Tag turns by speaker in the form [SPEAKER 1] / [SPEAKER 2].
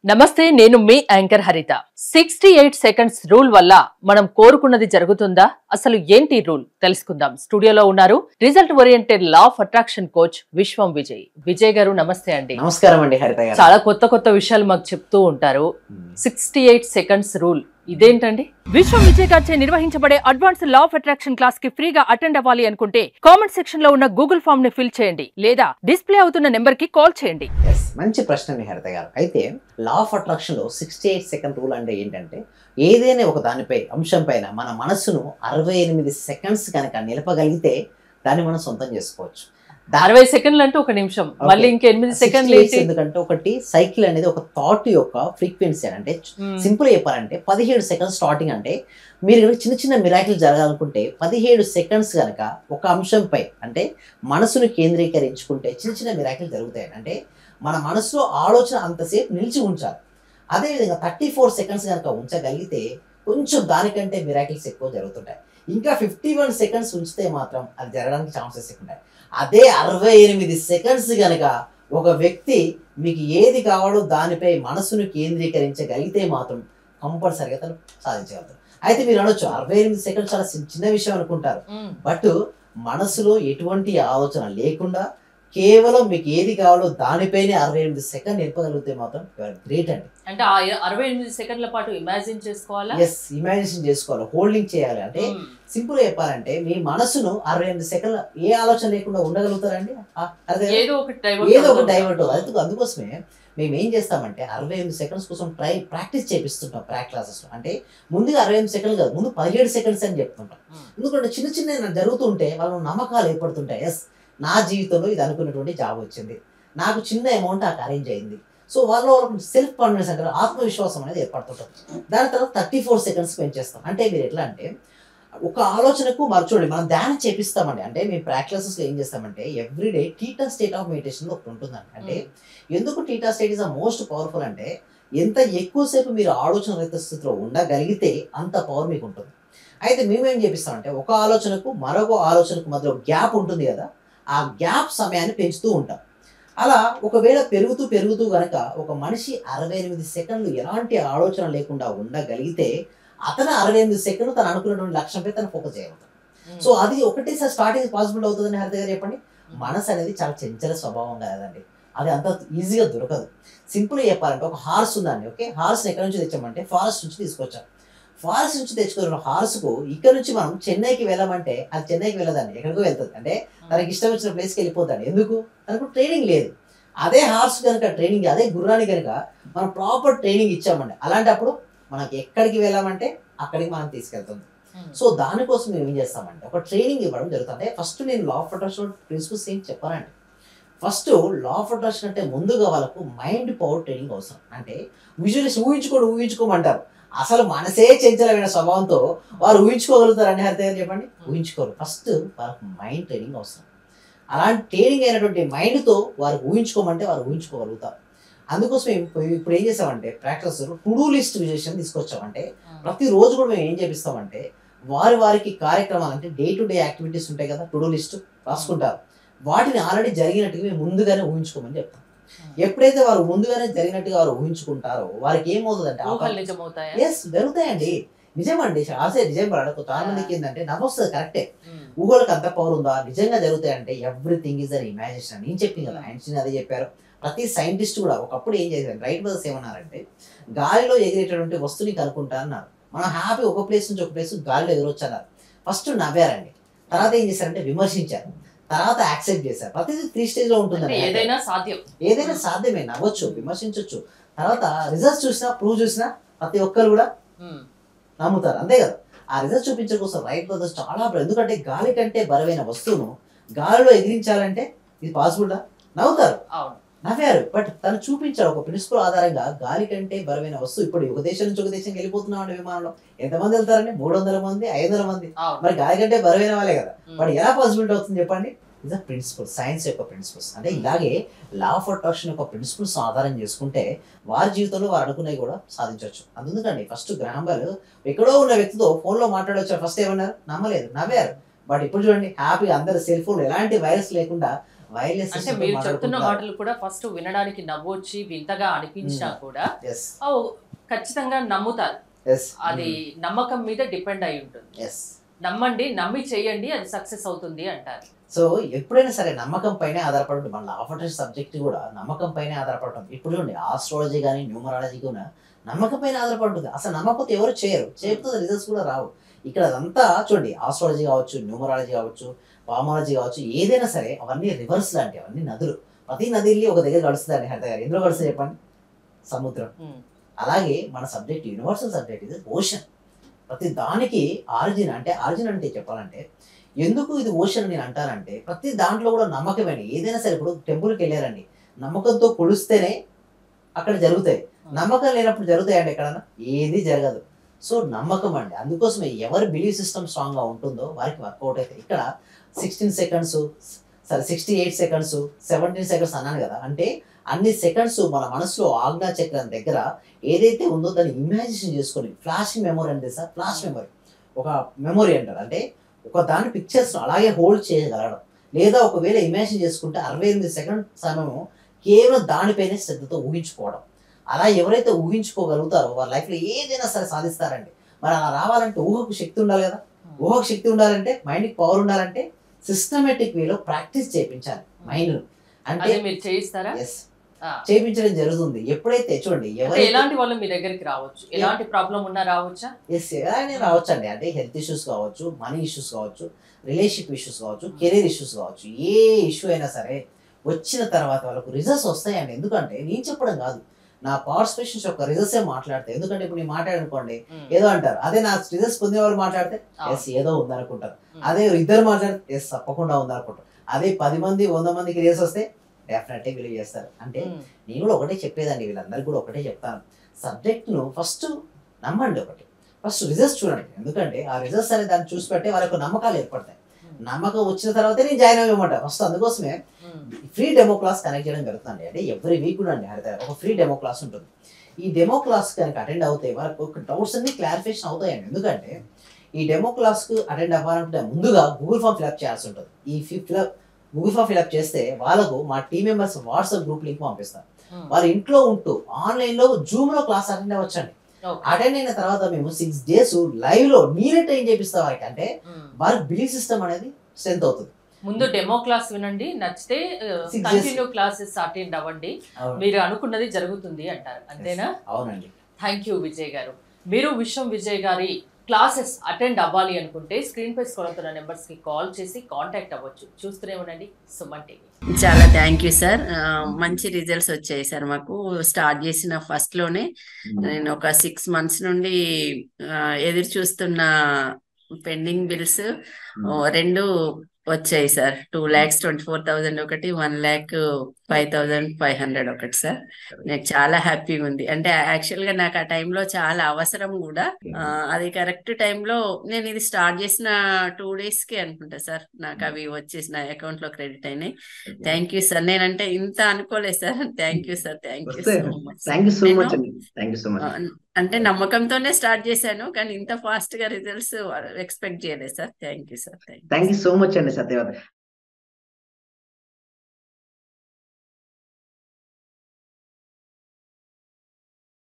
[SPEAKER 1] నమస్తే, నేను మీ యాంకర్ హరిత. 68 సెకండ్స్ రూల్ వల్ల మనం కోరుకున్నది జరుగుతుందా? అసలు ఏంటి రూల్ తెలుసుకుందాం. స్టూడియోలో ఉన్నారు result oriented law of attraction coach విశ్వం విజయ్. విజయ్ గారు నమస్తే అండి.
[SPEAKER 2] నమస్కారం అండి హరిత గారు.
[SPEAKER 1] చాలా కొత్త విషయాలు మాకు చెప్తూ ఉంటారు. 68 సెకండ్స్ రూల్ ఇదేంటండి? విశ్వం విజయ్ గారిచే నిర్వహించబడే advance law of attraction class కి ఫ్రీగా అటెండ్ అవ్వాలి అనుకుంటే కామెంట్ సెక్షన్ లో ఉన్న గూగుల్ ఫామ్ ని ఫిల్ చేయండి, లేదా డిస్ప్లే అవుతున్న నెంబర్ కి కాల్ చేయండి.
[SPEAKER 2] మంచి ప్రశ్న అండి హరిత గారు. అయితే లా ఆఫ్ అట్రాక్షన్ లో 68 సెకండ్ రూల్ అంటే ఏంటంటే, ఏదైనా ఒక దానిపై అంశం పైన మన మనసును 68 సెకండ్స్ కనుక నిలపగలిగితే దాన్ని మనం సొంతం చేసుకోవచ్చు.
[SPEAKER 1] 60 సెకండ్లు అంటే ఒక నిమిషం, మళ్ళీ ఇంకా 8 సెకండ్లు.
[SPEAKER 2] ఎందుకంటే ఒకటి సైకిల్ అనేది ఒక థాట్ యొక్క ఫ్రీక్వెన్సీ అంటే సింపుల్ చెప్పాలంటే 17 సెకండ్స్ స్టార్టింగ్. అంటే మీరు కనుక చిన్న చిన్న మిరాకిల్ జరగాలనుకుంటే 17 సెకండ్స్ కనుక ఒక అంశంపై అంటే మనసును కేంద్రీకరించుకుంటే చిన్న చిన్న మిరాకిల్ జరుగుతాయి. అంటే మన మనసులో ఆలోచన అంతసేపు నిలిచి ఉంచాలి. అదేవిధంగా 34 సెకండ్స్ కనుక ఉంచగలిగితే కొంచెం దానికంటే మిరాకిల్స్ ఎక్కువ జరుగుతుంటాయి. ఇంకా 51 సెకండ్స్ ఉంచితే మాత్రం అది జరగడానికి ఛాన్సెస్ ఎక్కువ ఉంటాయి. అదే 68 సెకండ్స్ కనుక ఒక వ్యక్తి మీకు ఏది కావాలో దానిపై మనసును కేంద్రీకరించగలిగితే మాత్రం కంపల్సరిగా తను సాధించగలుగుతారు. అయితే మీరు అనొచ్చు 68 సెకండ్స్ చాలా చిన్న విషయం అనుకుంటారు. బట్ మనసులో ఎటువంటి ఆలోచన లేకుండా కేవలం మీకు ఏది కావాలో దానిపైనే 68 సెకండ్ నిలపగలిగితే మాత్రం గ్రేట్ అండి.
[SPEAKER 1] అంటే 68 సెకండ్ల పాటు ఇమాజిన్ చేసుకోవాలా?
[SPEAKER 2] ఎస్, ఇమాజినేషన్ చేసుకోవాలి, హోల్డింగ్ చేయాలి. అంటే సింపుల్ చెప్పాలంటే మీ మనసును 68 సెకండ్ల ఏ ఆలోచన లేకుండా ఉండగలుగుతారండి?
[SPEAKER 1] ఏదో ఒక
[SPEAKER 2] డైవర్ట్. అందుకోసమే మేము ఏం చేస్తామంటే 68 సెకండ్స్ కోసం ప్రాక్టీస్ చేపిస్తుంటాం క్లాసెస్ లో. అంటే ముందుగా 68 సెకండ్లు కాదు, ముందు 17 సెకండ్స్ అని చెప్తుంటాం. ఎందుకంటే చిన్న చిన్న జరుగుతుంటే వాళ్ళ నమ్మకాలు ఏర్పడుతుంటాయి. ఎస్, నా జీవితంలో ఇది అనుకున్నటువంటి జాబ్ వచ్చింది, నాకు చిన్న అమౌంట్ నాకు అరేంజ్ అయింది. సో వాళ్ళ సెల్ఫ్ కాన్ఫిడెన్స్ అంటే ఆత్మవిశ్వాసం అనేది ఏర్పడుతుంటుంది. దాని తర్వాత 34 సెకండ్స్ పెంచేస్తాం. అంటే మీరు ఎట్లా అంటే ఒక ఆలోచనకు చూడండి, మనం ధ్యానం చేపిస్తామండి. అంటే మేము ప్రాక్టీసెస్లో ఏం చేస్తామంటే everyday theta state of meditation ఒకటి ఉంటుందండి. అంటే ఎందుకు theta state is the most powerful అంటే ఎంత ఎక్కువసేపు మీరు ఆలోచన రహిత స్థితిలో ఉండగలిగితే అంత పవర్ మీకు ఉంటుంది. అయితే మేమేం చేపిస్తామంటే ఒక ఆలోచనకు మరొక ఆలోచనకు మధ్యలో గ్యాప్ ఉంటుంది కదా, ఆ గ్యాప్ సమయాన్ని పెంచుతూ ఉంటాం. అలా ఒకవేళ పెరుగుతూ కనుక ఒక మనిషి 68 సెకండ్లు ఎలాంటి ఆలోచన లేకుండా ఉండగలిగితే అతను 68 సెకండ్లు తను అనుకున్నటువంటి లక్ష్యంపై తను ఫోకస్ చేయగలుగుతాడు. సో అది ఒకటేసారి స్టార్టింగ్ పాసిబుల్ అవుతుందని హరిత గారు చెప్పండి. మనసు అనేది చాలా చంచల స్వభావం కదండి, అది అంత ఈజీగా దొరకదు. సింపుల్గా చెప్పాలంటే ఒక హార్స్ ఉందండి. ఓకే, హార్స్ని ఎక్కడి నుంచి తెచ్చామంటే ఫారెస్ట్ నుంచి తీసుకొచ్చాం. ఫారెస్ట్ నుంచి తెచ్చుకున్న హార్స్కు ఇక్కడ నుంచి మనం చెన్నైకి వెళ్ళామంటే అది చెన్నైకి వెళ్ళదండి, ఎక్కడికో వెళ్తుంది. అంటే తనకి ఇష్టం వచ్చిన ప్లేస్కి వెళ్ళిపోతాడు. ఎందుకు? తనకు ట్రైనింగ్ లేదు. అదే హార్స్ కనుక ట్రైనింగ్, అదే గుర్రాన్ని కనుక మనం ప్రాపర్ ట్రైనింగ్ ఇచ్చామండి, అలాంటప్పుడు మనకి ఎక్కడికి వెళ్ళామంటే అక్కడికి మనం తీసుకెళ్తుంది. సో దానికోసం మేము ఏం చేస్తామంటే ఒక ట్రైనింగ్ ఇవ్వడం జరుగుతుంది. ఫస్ట్ నేను లా ఆఫ్ అట్రాక్షన్ ప్రిన్సిపల్స్ ఏం చెప్పానండి. ఫస్ట్ లా ఆఫ్ అట్రాక్షన్ అంటే ముందుగా వాళ్ళకు మైండ్ పవర్ ట్రైనింగ్ అవసరం. అంటే విజువలైజ్ ఊహించుకోమంటారు. అసలు మనసే చంచలమైన స్వభావంతో వారు ఊహించుకోగలుగుతారండి హరిత గారు చెప్పండి? ఊహించుకోరు. ఫస్ట్ వాళ్ళకు మైండ్ ట్రైనింగ్ అవసరం. అలాంటి ట్రైనింగ్ అయినటువంటి మైండ్తో వారు ఊహించుకోమంటే వారు ఊహించుకోగలుగుతారు. అందుకోసం ఇప్పుడు ఏం చేస్తామంటే ప్రాక్టీస్ టు డూ లిస్ట్ విజయం తీసుకొచ్చామంటే ప్రతిరోజు కూడా మేము ఏం చేపిస్తామంటే వారికి కార్యక్రమాలు అంటే డే టు డే యాక్టివిటీస్ ఉంటాయి కదా, టు డూ లిస్ట్ రాసుకుంటారు. వాటిని ఆల్రెడీ జరిగినట్టుగా మేము ముందుగానే ఊహించుకోమని చెప్తాం. ఎప్పుడైతే వారు ముందుగానే జరిగినట్టుగా వారు ఊహించుకుంటారో వారికి ఏమవుతుందంటే ఎస్ జరుగుతాయండి. నిజమండి, ఆశే నిజం. చాలా మందికి ఏంటంటే నవ్వొస్తుంది, కరెక్టే. ఊహలకు అంత పవర్ ఉందా? నిజంగా జరుగుతాయంటే ఎవ్రీథింగ్ ఈజ్ అన్ ఇమాజినేషన్. నేను చెప్పింది కదా, ఐన్స్టీన్ అదే చెప్పారు. ప్రతి సైంటిస్ట్ కూడా ఒకప్పుడు ఏం చేశారు, రైట్ బ్రదర్స్ ఏమన్నారంటే గాలిలో ఎగిరేటటువంటి వస్తువుని కనుక్కుంటా అన్నారు. మనం హ్యాపీ ఒక ప్లేస్ నుంచి ఒక ప్లేస్ గాలిలో ఎగరొచ్చు అన్నారు. ఫస్ట్ నవ్వారండి, తర్వాత ఏం చేశారంటే విమర్శించారు, తర్వాత యాక్సెప్ట్ చేశారు. ప్రతిదీ 3 స్టేజ్ లో ఉంటుంది. ఏదైనా సాధ్యమే, నవ్వచ్చు, విమర్శించవచ్చు. తర్వాత రిజల్ట్స్ చూసినా ప్రూవ్ చూసినా ప్రతి ఒక్కరు కూడా నమ్ముతారు, అంతే కదా. ఆ రిజల్ట్ చూపించడం కోసం రైట్ బ్రదర్స్ చాలా, ఎందుకంటే గాలి కంటే బరువైన వస్తువును గాలిలో ఎగిరించాలంటే ఇది పాసిబుల్. నవ్వారు, బట్ తను చూపించాడు ఒక ప్రిన్సిపల్ ఆధారంగా గాలి కంటే బరువైన వస్తువు. ఇప్పుడు ఒక దేశం నుంచి ఒక దేశంకి వెళ్ళిపోతున్నాం అంటే విమానంలో ఎంతమంది వెళ్తారండి? 300 మంది, 500 మంది. మరి గాలి కంటే బరువైన వాళ్ళే కదా. బట్ ఎలా పాసిబిలిటీ అవుతుంది చెప్పండి? ఇది ప్రిన్సిపల్, సైన్స్ యొక్క ప్రిన్సిపల్స్. అంటే ఇలాగే లా ఆఫ్ అట్రాక్షన్ యొక్క ప్రిన్సిపల్స్ ఆధారం చేసుకుంటే వారి జీవితంలో వారు అనుకునేవి కూడా సాధించవచ్చు. అందుకండి ఫస్ట్ గ్రాహం బెల్ ఎక్కడో ఉన్న వ్యక్తితో ఫోన్లో మాట్లాడవచ్చు. ఫస్ట్ ఏమన్నారు? నమ్మలేదు, నవ్వారు. బట్ ఇప్పుడు చూడండి హ్యాపీగా అందరు సెల్ ఫోన్ ఎలాంటి వైరస్ లేకుండా వైర్లెస్
[SPEAKER 1] అంటే మీరు చెప్తున్న మాటలు కూడా ఫస్ట్ వినడానికి నవ్వొచ్చి వింతగా అనిపించినా కూడా ఖచ్చితంగా నమ్ముతారు. అది నమ్మకం మీద డిపెండ్ అయి ఉంటుంది. నమ్మండి, నమ్మి చేయండి, అది సక్సెస్ అవుతుంది అంటారు.
[SPEAKER 2] సో ఎప్పుడైనా సరే నమ్మకం పైనే ఆధారపడి మన లా ఆఫ్ అట్రాక్షన్ సబ్జెక్ట్ కూడా నమ్మకం పైనే ఆధారపడటం. ఇప్పుడు చూడండి ఆస్ట్రాలజీ కానీ న్యూమరాలజీ కూడా నమ్మకం పైన ఆధారపడుతుంది. అసలు నమ్మకపోతే ఎవరు చేయకపోతే రిజల్ట్స్ కూడా రావు. ఇక్కడ అదంతా చూడండి ఆస్ట్రాలజీ కావచ్చు, న్యూమరాలజీ కావచ్చు, పామాలజీ కావచ్చు, ఏదైనా సరే అవన్నీ రివర్స్ లాంటివి, అవన్నీ నదులు. ప్రతి నది ఒక దగ్గర గడుస్తుందండి. హరిత గారు ఎందులో గడుస్తుంది చెప్పండి? సముద్రం. అలాగే మన సబ్జెక్ట్ యూనివర్సల్ సబ్జెక్ట్ ఇది ఓషన్. ప్రతి దానికి ఆరిజిన్ అంటే చెప్పాలంటే ఎందుకు ఇది ఓషన్ నేను అంటానంటే ప్రతి దాంట్లో కూడా నమ్మకమేండి. ఏదైనా సరే ఇప్పుడు టెంపుల్కి వెళ్ళారండి, నమ్మకంతో కొలిస్తేనే అక్కడ జరుగుతాయి. నమ్మకం లేనప్పుడు జరుగుతాయండి ఎక్కడన్నా? ఏది జరగదు. సో నమ్మకం అండి. అందుకోసమే ఎవరి బిలీఫ్ సిస్టమ్ స్ట్రాంగ్గా ఉంటుందో వారికి వర్కౌట్ అవుతాయి. ఇక్కడ 16 సెకండ్స్ 68 సెకండ్స్ 17 సెకండ్స్ అన్నాను కదా, అంటే అన్ని సెకండ్స్ మన మనసులో ఆజ్ఞా చక్రం దగ్గర ఏదైతే ఉందో దాన్ని ఇమాజినేషన్ చేసుకొని ఫ్లాష్ మెమొరీ అంటే సార్, ఫ్లాష్ మెమొరీ ఒక మెమొరీ అంటారు. అంటే ఒక దాని పిక్చర్స్ అలాగే హోల్డ్ చేయగలగడం, లేదా ఒకవేళ ఇమాజిన్ చేసుకుంటే 68 సెకండ్ సమయం కేవలం దానిపైనే శ్రద్ధతో ఊహించుకోవడం. అలా ఎవరైతే ఊహించుకోగలుగుతారో వారి లైఫ్లో ఏదైనా సరే సాధిస్తారండి. మరి అలా రావాలంటే ఊహకు శక్తి ఉండాలి కదా. ఊహకు శక్తి ఉండాలంటే, మైండ్కి పవర్ ఉండాలంటే సిస్టమేటిక్ వేలో ప్రాక్టీస్ చేయించాలి మైండ్. అంటే
[SPEAKER 1] మీరు చేయిస్తారా?
[SPEAKER 2] చేయించడం జరుగుతుంది. ఎప్పుడైతే చూడండి
[SPEAKER 1] ఎలాంటి వాళ్ళు మీ దగ్గరికి రావచ్చు, ఎలాంటి ప్రాబ్లం ఉన్నా రావచ్చా?
[SPEAKER 2] ఎలానే రావచ్చు అండి. అంటే హెల్త్ ఇష్యూస్ కావచ్చు, మనీ ఇష్యూస్ కావచ్చు, రిలేషన్షిప్ ఇష్యూస్ కావచ్చు, కెరీర్ ఇష్యూస్ కావచ్చు, ఏ ఇష్యూ అయినా సరే వచ్చిన తర్వాత వాళ్ళకు రిజల్ట్స్ వస్తాయండి. ఎందుకంటే నేను చెప్పడం కాదు, నా పార్టిసిపేషన్స్ యొక్క రిజల్ట్స్ మాట్లాడతాయి. ఎందుకంటే ఇప్పుడు నేను మాట్లాడనుకోండి ఏదో అంటారు, అదే నా రిజల్ట్స్ పొందేవారు మాట్లాడితే ఎస్ ఏదో ఉందనుకుంటారు. అదే ఇద్దరు మాట్లాడితే ఎస్ తప్పకుండా ఉందనుకుంటారు. అదే 10 మంది 100 మందికి రిజల్ట్స్ వస్తే డెఫినెట్లీ బిలీవ్ చేస్తారు. అంటే నేను కూడా ఒకటే చెప్పేదండి, వీళ్ళందరికీ కూడా ఒకటే చెప్తాను, సబ్జెక్ట్ను ఫస్ట్ నమ్మండి. ఫస్ట్ రిజల్ట్స్ చూడండి. ఎందుకంటే ఆ రిజల్ట్స్ అనే దాన్ని చూసి పెట్టే వాళ్ళకు నమ్మకాలు ఏర్పడతాయి. నమ్మకం వచ్చిన తర్వాతే నేను జాయిన్ అవ్వమంట. ఫస్ట్ అందుకోసమే ఫ్రీ డెమో క్లాస్ కనెక్ట్ చేయడం జరుగుతుంది. అంటే ఎవ్రీ వీక్ కూడా అండి ఒక ఫ్రీ డెమో క్లాస్ ఉంటుంది. ఈ డెమో క్లాస్ కనుక అటెండ్ అవుతాయి వాళ్ళకి ఒక డౌట్స్ అన్ని క్లారిఫికేషన్ అవుతాయండి. ఎందుకంటే ఈ డెమో క్లాస్కు అటెండ్ అవ్వాలంటే ముందుగా గూగుల్ ఫామ్ ఫిల్అప్ చేయాల్సి ఉంటుంది. ఈ గూగుల్ ఫామ్ ఫిల్అప్ చేస్తే వాళ్ళకు మా team members WhatsApp group link పంపిస్తారు. వాళ్ళ ఇంట్లో ఉంటూ ఆన్లైన్లో జూమ్లో క్లాస్ అటెండ్ అవ్వచ్చండి. అటెండ్ అయిన తర్వాత మేము 6 days లైవ్లో నేనే ట్రైన్ చేపిస్తాం వారికి. అంటే వారికి బిలీఫ్ సిస్టమ్ అనేది స్ట్రెంత్ అవుతుంది.
[SPEAKER 1] ముందు డెమో క్లాస్ వినండి, నచ్చితే కంటిన్యూ క్లాసెస్ అటెండ్ అవ్వండి, మీరు అనుకున్నది జరుగుతుంది అంటారు. అంతేనా?
[SPEAKER 2] అవునండి.
[SPEAKER 1] థ్యాంక్ యూ విజయ్ గారు. మీరు విశ్వం విజయ్ గారి క్లాసెస్ అటెండ్ అవ్వాలి అనుకుంటే స్క్రీన్ పై స్క్రోల్ అవుతున్న నెంబర్స్ కి కాల్ చేసి కాంటాక్ట్ అవ్వచ్చు. చూస్తూనే ఉండండి సుమన్ టీవీ.
[SPEAKER 3] చాలా థ్యాంక్ యూ సార్. మంచి రిజల్ట్స్ వచ్చాయి సార్. మాకు స్టార్ట్ చేసిన ఫస్ట్ లోనే నేను ఒక 6 months నుండి ఎదురు చూస్తున్న పెండింగ్ బిల్స్ 2 వచ్చాయి సార్. 2,24,000 ఒకటి, 1,05,500 ఒకటి సార్. నాకు చాలా హ్యాపీగా ఉంది. అంటే యాక్చువల్ గా నాకు ఆ టైంలో చాలా అవసరం కూడా. అది కరెక్ట్ టైంలో నేను ఇది స్టార్ట్ చేసిన 2 days కి అనుకుంటా సార్ నాకు అవి వచ్చేసి నా అకౌంట్ లో క్రెడిట్ అయినాయి. Thank you sir. నేనంటే ఇంత అనుకోలేదు sir. Thank you sir. Thank you so much. అంటే నమ్మకంతోనే స్టార్ట్ చేశాను, కానీ ఇంత ఫాస్ట్ గా రిజల్ట్స్ ఎక్స్పెక్ట్ చేయలేదు sir. Thank you sir.
[SPEAKER 4] Thank you so much అండి సత్యవతి.